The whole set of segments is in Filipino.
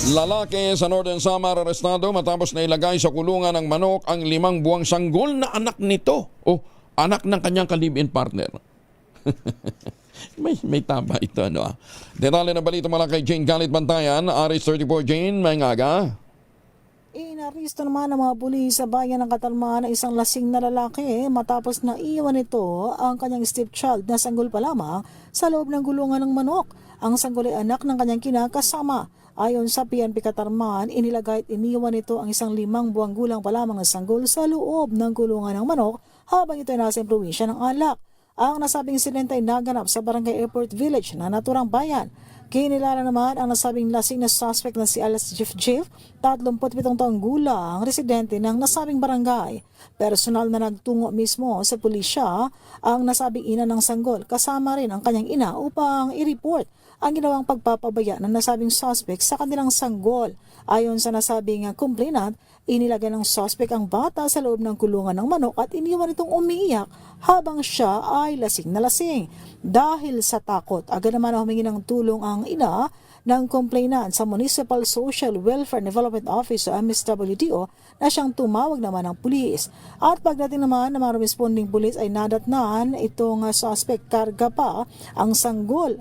Lalaki sa Northern Samar arestado matapos na ilagay sa kulungan ng manok ang 5 buwang sanggol na anak nito o anak ng kanyang ka-live-in partner. may tama ito Detalye na balita mula kay Jane Galit Bantayan, Aris 34. Jane, may ngaga. Inaristo naman ng mga pulis sa bayan ng Katalman ang isang lasing na lalaki matapos na iwan nito ang kanyang stepchild na sanggol pa lamang sa loob ng gulungan ng manok. Ang sanggol ay anak ng kanyang kinakasama. Ayon sa PNP Katarman, inilagay at iniwan nito ang isang 5 buwang gulang pa lamang na sanggol sa loob ng gulungan ng manok habang ito ay nasa probinsya ng Alak. Ang nasabing insidente ay naganap sa Barangay Airport Village na naturang bayan. Kinilala naman ang nasabing lasing na suspect na si Alas Jif, 37 taong gulang, residente ng nasabing barangay. Personal na nagtungo mismo sa pulisya ang nasabing ina ng sanggol kasama rin ang kanyang ina upang i-report ang ginawang pagpapabaya ng nasabing suspect sa kanilang sanggol. Ayon sa nasabing complainant, inilagay ng suspect ang bata sa loob ng kulungan ng manok at iniwan itong umiiyak habang siya ay lasing na lasing. Dahil sa takot, agad naman humingi ng tulong ang ina ng complainant sa Municipal Social Welfare Development Office o MSWDO na siyang tumawag naman ng pulis. At pagdating naman ng mga responding pulis ay nadatnan itong suspect karga pa ang sanggol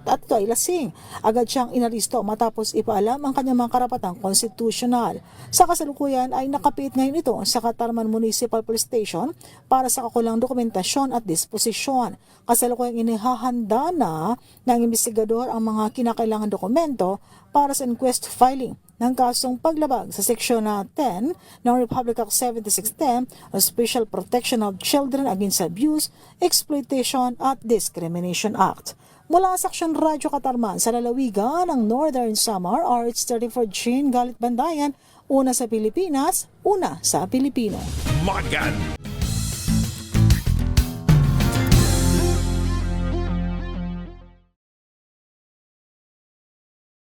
at ito ay lasing. Agad siyang inaristo matapos ipaalam ang kanyang mga karapatang konstitusyonal. Sa kasalukuyan ay nakapiit ngayon ito sa Katarman Municipal Police Station para sa kakulang dokumentasyon at disposisyon. Kasalukuyang inihahanda na ng investigador ang mga kinakailangan dokumento para sa inquest filing ng kasong paglabag sa Seksyon 10 ng Republic Act 7610 o Special Protection of Children Against Abuse, Exploitation at Discrimination Act. Mula sa Aksyon Radyo Katarman sa lalawigan ng Northern Samar, RH34 Jane Galit Bandayan, una sa Pilipinas, una sa Pilipino. Magan